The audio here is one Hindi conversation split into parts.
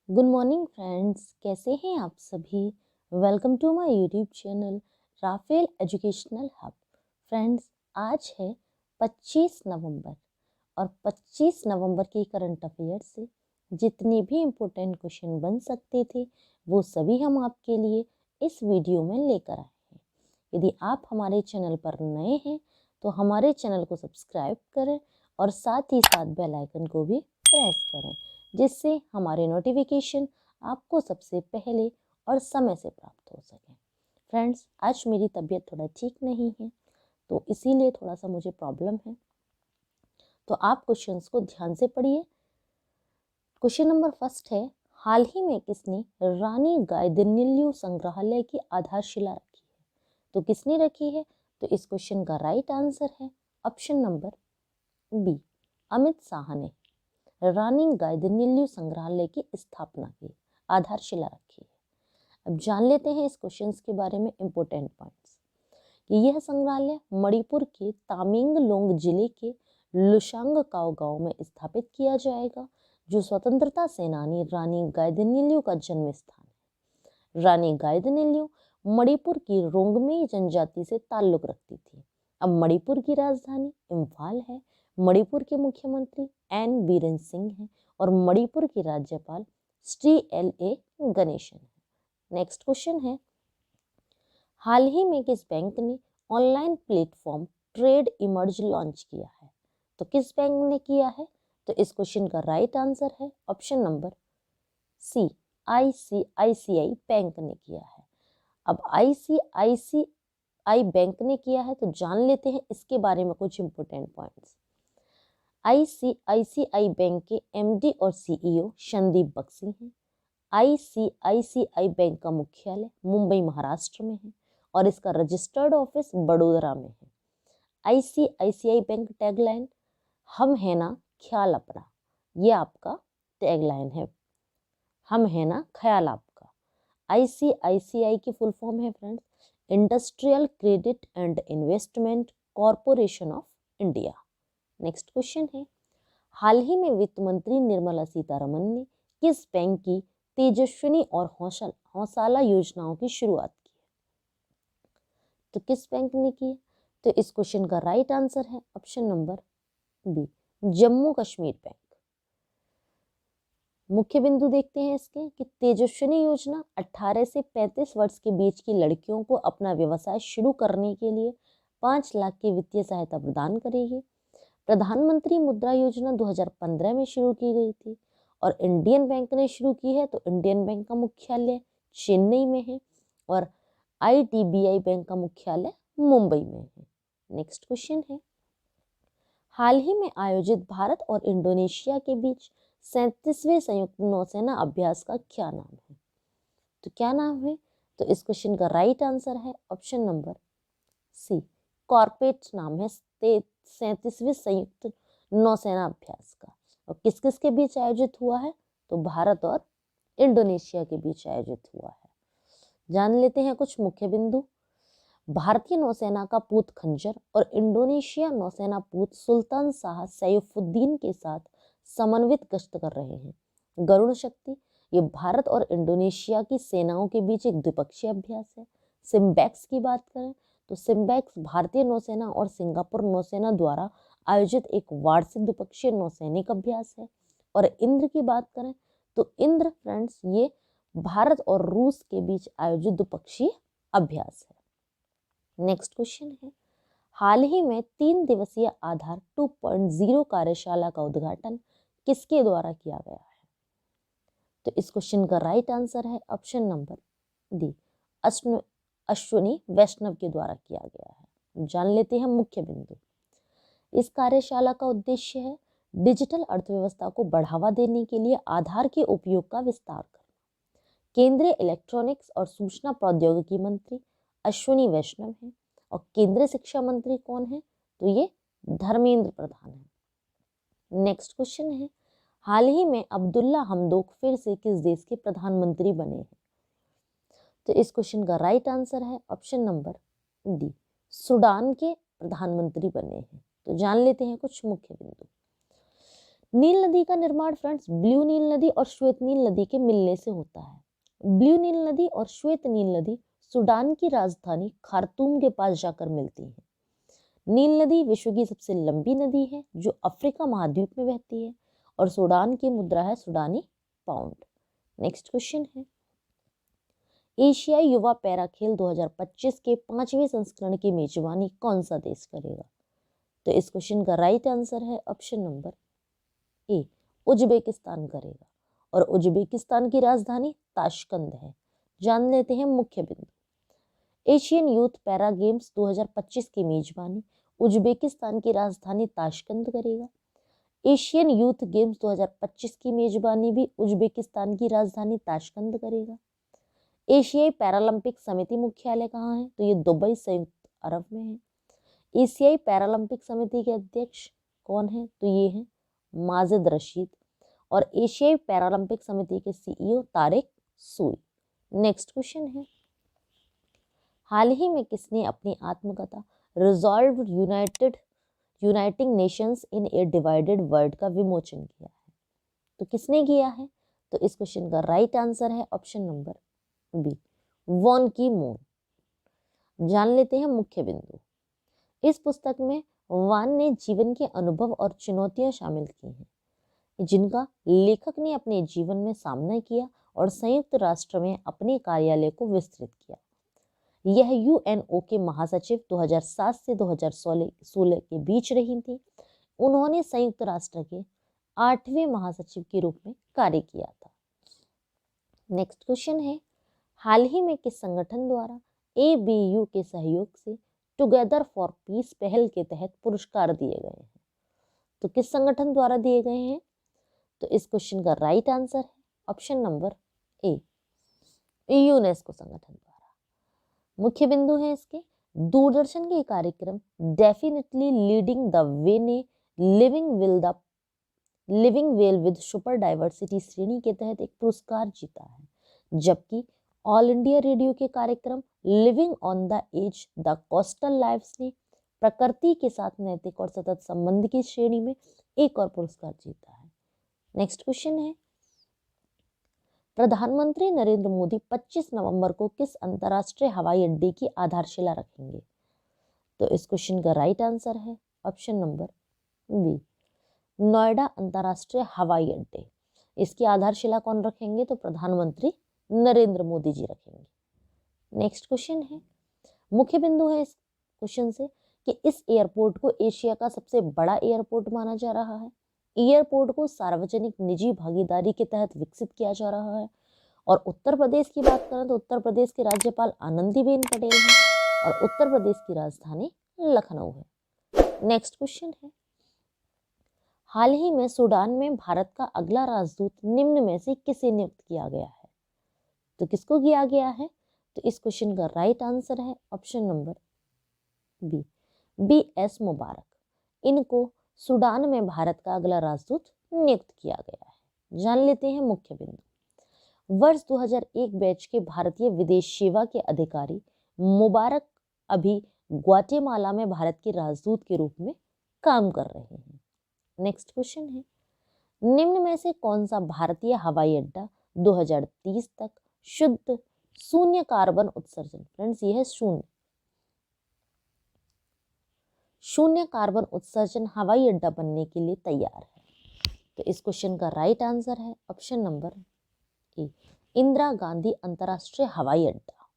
गुड मॉर्निंग फ्रेंड्स, कैसे हैं आप सभी। Welcome to my YouTube channel Rafael educational hub. Friends, आज है 25 नवंबर और 25 नवंबर के करंट अफेयर से जितने भी इम्पोर्टेंट क्वेश्चन बन सकते थे वो सभी हम आपके लिए इस वीडियो में लेकर आए हैं। यदि आप हमारे चैनल पर नए हैं तो हमारे चैनल को सब्सक्राइब करें और साथ ही साथ बेल आइकन को भी प्रेस करें, जिससे हमारे नोटिफिकेशन आपको सबसे पहले और समय से प्राप्त हो सके। फ्रेंड्स, आज मेरी तबीयत थोड़ा ठीक नहीं है तो इसीलिए थोड़ा सा मुझे प्रॉब्लम है, तो आप क्वेश्चंस को ध्यान से पढ़िए। क्वेश्चन नंबर फर्स्ट है, हाल ही में किसने रानी गाइदिन्यू संग्रहालय की आधारशिला रखी है? तो किसने रखी है? तो इस क्वेश्चन का राइट आंसर है option number B, Amit Shah ने रानी गाइदिन्यू संग्रहालय की स्थापना की, आधारशिला रखी है। अब जान लेते हैं इस क्वेश्चन के बारे में इंपोर्टेंट पॉइंट्स कि यह संग्रहालय मणिपुर के तामेंगलोंग जिले के लुशांगकाओ गांव में स्थापित किया जाएगा, जो स्वतंत्रता सेनानी रानी गाइदिन्यू का जन्म स्थान है। रानी गाइदिन्यू मणिपुर की रोंगमे जनजाति से ताल्लुक रखती थी। अब मणिपुर की राजधानी इम्फाल है। मणिपुर के मुख्यमंत्री एन बीरेन सिंह हैं और मणिपुर की राज्यपाल श्री LA गणेशन है। नेक्स्ट क्वेश्चन है, हाल ही में किस बैंक ने online platform trade emerge launch किया है? तो किस बैंक ने किया है? तो इस क्वेश्चन का राइट आंसर है option number C, ICICI bank ने किया है। अब ICICI बैंक ने किया है तो जान लेते हैं इसके बारे में कुछ इंपोर्टेंट पॉइंट्स। ICICI बैंक के MD और CEO संदीप बख्शी हैं। ICICI बैंक का मुख्यालय मुंबई महाराष्ट्र में है और इसका रजिस्टर्ड ऑफिस बड़ोदरा में है। ICICI बैंक टैगलाइन हम है ना ख्याल अपना, ये आपका टैगलाइन है, हम है ना ख्याल आपका। ICICI की फुल फॉर्म है friends, industrial credit and investment corporation of India. Next question है, हाल ही में वित्त मंत्री निर्मला सीतारमन ने किस बैंक की तेजस्विनी और हौसला योजनाओं की शुरुआत की? तो किस बैंक ने की? तो इस क्वेश्चन का राइट आंसर है option number B, Jammu Kashmir bank. मुख्य बिंदु देखते हैं इसके कि तेजस्विनी योजना 18 से 35 वर्ष के बीच की लड़कियों को अपना व्यवसाय शुरू करने के लिए 5 लाख की वित्तीय सहायता प्रदान करेगी। प्रधानमंत्री मुद्रा योजना 2015 में शुरू की गई थी और इंडियन बैंक ने शुरू की है, तो इंडियन बैंक का मुख्यालय चेन्नई में है और IDBI बैंक का मुख्यालय मुंबई में है। नेक्स्ट क्वेश्चन है, हाल ही में आयोजित भारत और इंडोनेशिया के बीच 37वें संयुक्त नौसेना अभ्यास का क्या नाम है? तो क्या नाम है? तो इस क्वेश्चन का राइट आंसर है ऑप्शन नंबर सी, कॉर्पेट नाम है 37वें संयुक्त नौसेना अभ्यास का। और किस किस के बीच आयोजित हुआ है? तो भारत और इंडोनेशिया के बीच आयोजित हुआ है। जान लेते हैं कुछ मुख्य बिंदु। भारतीय नौसेना का पूत खंजर और इंडोनेशिया नौसेना पूत सुल्तान शाह सैफुद्दीन के साथ समन्वित गश्त कर रहे हैं। गरुड़ शक्ति, ये भारत और इंडोनेशिया की सेनाओं के बीच एक द्विपक्षीय अभ्यास है। सिम्बैक्स की बात करें तो सिम्बैक्स भारतीय नौसेना और सिंगापुर नौसेना द्वारा आयोजित एक वार्षिक द्विपक्षीय नौसैनिक अभ्यास है। और इंद्र की बात करें तो इंद्र फ्रेंड्स, ये भारत और रूस के बीच आयोजित द्विपक्षीय अभ्यास है। नेक्स्ट क्वेश्चन है, हाल ही में 3 दिवसीय आधार 2.0 कार्यशाला का उद्घाटन किसके द्वारा किया गया है? तो इस क्वेश्चन का राइट आंसर है ऑप्शन नंबर डी, अश्विनी वैष्णव के द्वारा किया गया है। जान लेते हैं मुख्य बिंदु। इस कार्यशाला का उद्देश्य है डिजिटल अर्थव्यवस्था को बढ़ावा देने के लिए आधार के उपयोग का विस्तार करना। केंद्रीय इलेक्ट्रॉनिक्स और सूचना प्रौद्योगिकी मंत्री अश्विनी वैष्णव हैं और केंद्रीय शिक्षा मंत्री कौन है? तो ये धर्मेंद्र प्रधान है। नेक्स्ट क्वेश्चन है, हाल ही में अब्दुल्ला हमदोक फिर से किस देश के प्रधानमंत्री बने हैं? तो इस क्वेश्चन का राइट आंसर है ऑप्शन नंबर डी, सूडान के प्रधानमंत्री बने हैं। तो जान लेते हैं कुछ मुख्य बिंदु। नील नदी का निर्माण फ्रेंड्स ब्लू नील नदी और श्वेत नील नदी के मिलने से होता है। ब्लू नील नदी और श्वेत नील नदी सूडान की राजधानी खार्तूम के पास जाकर मिलती है। नील नदी विश्व की सबसे लंबी नदी है जो अफ्रीका महाद्वीप में बहती है और सूडान की मुद्रा है सूडानी पाउंड। नेक्स्ट क्वेश्चन है, एशियाई युवा पैरा खेल 2025 के 5वें संस्करण की मेजबानी कौन सा देश करेगा? तो इस क्वेश्चन का राइट आंसर है ऑप्शन नंबर ए, उज्बेकिस्तान करेगा और उज्बेकिस्तान की राजधानी ताशकंद है। जान लेते हैं मुख्य बिंदु। एशियन यूथ पैरा गेम्स 2025 की मेजबानी उज्बेकिस्तान की राजधानी ताशकंद करेगा। एशियन यूथ गेम्स 2025 की मेजबानी भी उज्बेकिस्तान की राजधानी ताशकंद करेगा। एशियाई पैरालंपिक समिति मुख्यालय कहाँ है? तो ये दुबई संयुक्त अरब में है। एशियाई पैरालंपिक समिति के अध्यक्ष कौन है? तो ये है माजिद रशीद और एशियाई पैरालंपिक समिति के सीईओ तारिक सुई। नेक्स्ट क्वेश्चन है, हाल ही में किसने अपनी आत्मकथा रिजॉल्व यूनाइटिंग नेशंस इन ए डिवाइडेड वर्ल्ड का विमोचन किया है? तो किसने किया है? तो इस क्वेश्चन का राइट आंसर है ऑप्शन नंबर बी, वॉन की मून। जान लेते हैं मुख्य बिंदु। इस पुस्तक में वान ने जीवन के अनुभव और चुनौतियां शामिल की हैं जिनका लेखक ने अपने जीवन में सामना किया और संयुक्त राष्ट्र में अपने कार्यालय को विस्तृत किया। यह यूएनओ के महासचिव 2007 से 2016 के बीच रही थी। उन्होंने संयुक्त राष्ट्र के 8वें महासचिव के रूप में कार्य किया था। नेक्स्ट क्वेश्चन है, हाल ही में किस संगठन द्वारा एबीयू के सहयोग से टुगेदर फॉर पीस पहल के तहत पुरस्कार दिए गए हैं? तो किस संगठन द्वारा दिए गए हैं? तो इस क्वेश्चन का राइट आंसर है ऑप्शन नंबर ए, यूनेस्को संगठन द्वारा। मुख्य बिंदु है इसके, दूरदर्शन के कार्यक्रम डेफिनेटली लीडिंग द वे ने living well with super diversity श्रेणी के तहत एक पुरस्कार जीता है, जबकि ऑल इंडिया रेडियो के कार्यक्रम living on the edge the coastal lives ने प्रकृति के साथ नैतिक और सतत संबंध की श्रेणी में एक और पुरस्कार जीता है। नेक्स्ट क्वेश्चन है, प्रधानमंत्री नरेंद्र मोदी 25 नवंबर को किस अंतर्राष्ट्रीय हवाई अड्डे की आधारशिला रखेंगे? तो इस क्वेश्चन का राइट आंसर है ऑप्शन नंबर बी, नोएडा अंतर्राष्ट्रीय हवाई अड्डे। इसकी आधारशिला कौन रखेंगे? तो प्रधानमंत्री नरेंद्र मोदी जी रखेंगे। नेक्स्ट क्वेश्चन है, मुख्य बिंदु है इस क्वेश्चन से कि इस एयरपोर्ट को एशिया का सबसे बड़ा एयरपोर्ट माना जा रहा है। एयरपोर्ट को सार्वजनिक निजी भागीदारी के तहत विकसित किया जा रहा है और उत्तर प्रदेश की बात करें तो उत्तर प्रदेश के राज्यपाल आनंदीबेन पटेल हैं और उत्तर प्रदेश की राजधानी लखनऊ है। नेक्स्ट क्वेश्चन है, हाल ही में सूडान में भारत का अगला राजदूत निम्न में से किसे नियुक्त किया गया है? तो किसको किया गया है? तो इस क्वेश्चन का राइट आंसर है ऑप्शन नंबर बी, BS मुबारक। इनको सूडान में भारत का अगला राजदूत नियुक्त किया गया है। जान लेते हैं मुख्य बिंदु। वर्ष 2001 बैच के भारतीय विदेश सेवा के अधिकारी मुबारक अभी ग्वाटेमाला में भारत के राजदूत के रूप में काम कर रहे हैं। नेक्स्ट क्वेश्चन है, निम्न में से कौन सा भारतीय हवाई अड्डा 2030 तक शुद्ध शून्य कार्बन उत्सर्जन, फ्रेंड्स ये है शून्य कार्बन उत्सर्जन हवाई अड्डा बनने के लिए तैयार है? तो इस क्वेश्चन का राइट आंसर है option number A, Indira Gandhi अंतर्राष्ट्रीय हवाई अड्डा।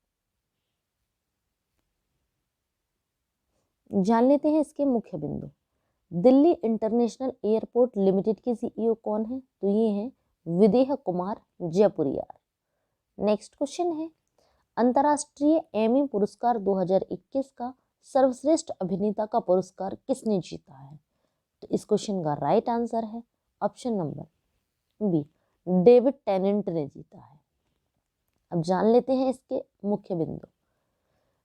जान लेते हैं इसके मुख्य बिंदु। दिल्ली इंटरनेशनल एयरपोर्ट लिमिटेड के सीईओ कौन है? तो ये हैं विदेह कुमार जयपुरियार। नेक्स्ट क्वेश्चन है, अंतर्राष्ट्रीय एमी पुरस्कार 2021 का सर्वश्रेष्ठ अभिनेता का पुरस्कार किसने जीता है? तो इस क्वेश्चन का राइट आंसर है option number B, David Tennant ने जीता है। अब जान लेते हैं इसके मुख्य बिंदु।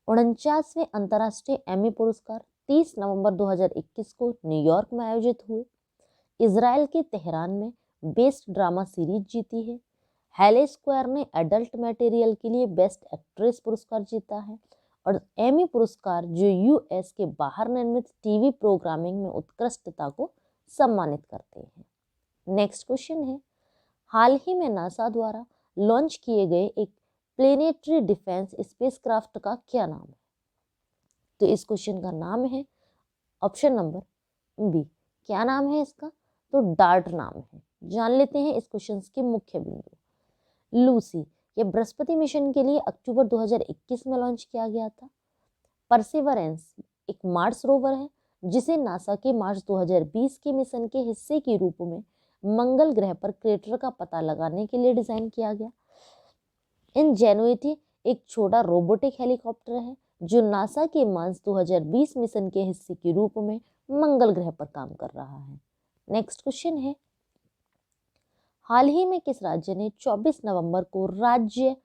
49वें अंतर्राष्ट्रीय एमी पुरस्कार 30 नवंबर 2021 को न्यूयॉर्क में आयोजित हुए। इजराइल के तेहरान में बेस्ट ड्रामा सीरीज जीती है। हैले स्क्वायर ने एडल्ट मटेरियल के लिए बेस्ट एक्ट्रेस पुरस्कार जीता है और एमी पुरस्कार जो यूएस के बाहर निर्मित टीवी प्रोग्रामिंग में उत्कृष्टता को सम्मानित करते हैं। नेक्स्ट क्वेश्चन है, हाल ही में नासा द्वारा लॉन्च किए गए एक प्लेनेटरी डिफेंस स्पेसक्राफ्ट का क्या नाम है? तो इस क्वेश्चन का नाम है ऑप्शन नंबर बी। क्या नाम है इसका? तो डार्ट नाम है। जान लेते हैं इस क्वेश्चन के मुख्य बिंदु। लूसी, ये बृहस्पति मिशन के लिए अक्टूबर 2021 में लॉन्च किया गया था। परसेवरेंस एक मार्स रोवर है जिसे नासा के मार्च 2020 के मिशन के हिस्से के रूप में मंगल ग्रह पर क्रेटर का पता लगाने के लिए डिजाइन किया गया। इंजेन्युइटी एक छोटा रोबोटिक हेलीकॉप्टर है जो नासा के मार्च 2020 मिशन के हिस्से के रूप में मंगल ग्रह पर काम कर रहा है। नेक्स्ट क्वेश्चन है, हाल ही में किस राज्य ने 24 नवंबर को राज्य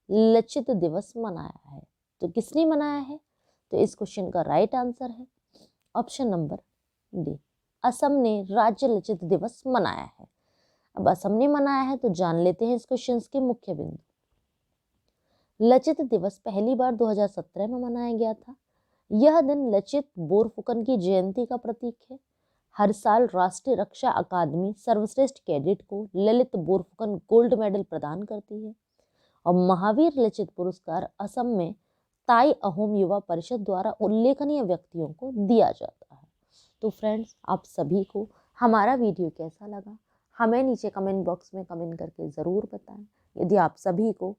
लचित दिवस मनाया है? तो किसने मनाया है? तो इस क्वेश्चन का राइट आंसर है ऑप्शन नंबर डी, असम ने राज्य लचित दिवस मनाया है। अब असम ने मनाया है तो जान लेते हैं इस क्वेश्चन के मुख्य बिंदु। लचित दिवस पहली बार 2017 में मनाया गया था। यह दिन लचित बोरफुकन की जयंती का प्रतीक है। हर साल राष्ट्रीय रक्षा अकादमी सर्वश्रेष्ठ कैडेट को ललित बोरफुकन गोल्ड मेडल प्रदान करती है और महावीर लचित पुरस्कार असम में ताई अहोम युवा परिषद द्वारा उल्लेखनीय व्यक्तियों को दिया जाता है। तो फ्रेंड्स, आप सभी को हमारा वीडियो कैसा लगा हमें नीचे कमेंट बॉक्स में कमेंट करके ज़रूर बताएं। यदि आप सभी को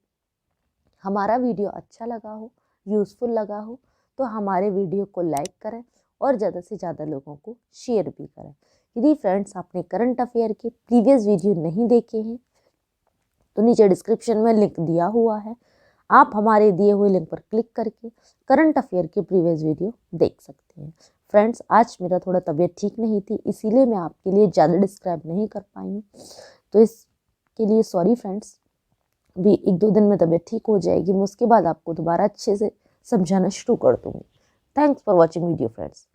हमारा वीडियो अच्छा लगा हो, यूज़फुल लगा हो, तो हमारे वीडियो को लाइक करें और ज़्यादा से ज़्यादा लोगों को शेयर भी करें। यदि फ्रेंड्स आपने करंट अफेयर के प्रीवियस वीडियो नहीं देखे हैं तो नीचे डिस्क्रिप्शन में लिंक दिया हुआ है, आप हमारे दिए हुए लिंक पर क्लिक करके करंट अफेयर के प्रीवियस वीडियो देख सकते हैं। फ्रेंड्स, आज मेरा थोड़ा तबीयत ठीक नहीं थी, इसीलिए मैं आपके लिए ज़्यादा डिस्क्राइब नहीं कर पाई हूँ, तो इसके लिए सॉरी फ्रेंड्स। भी 1-2 दिन में तबीयत ठीक हो जाएगी, मैं उसके बाद आपको दोबारा अच्छे से समझाना शुरू कर दूँगी। Thanks for watching video friends.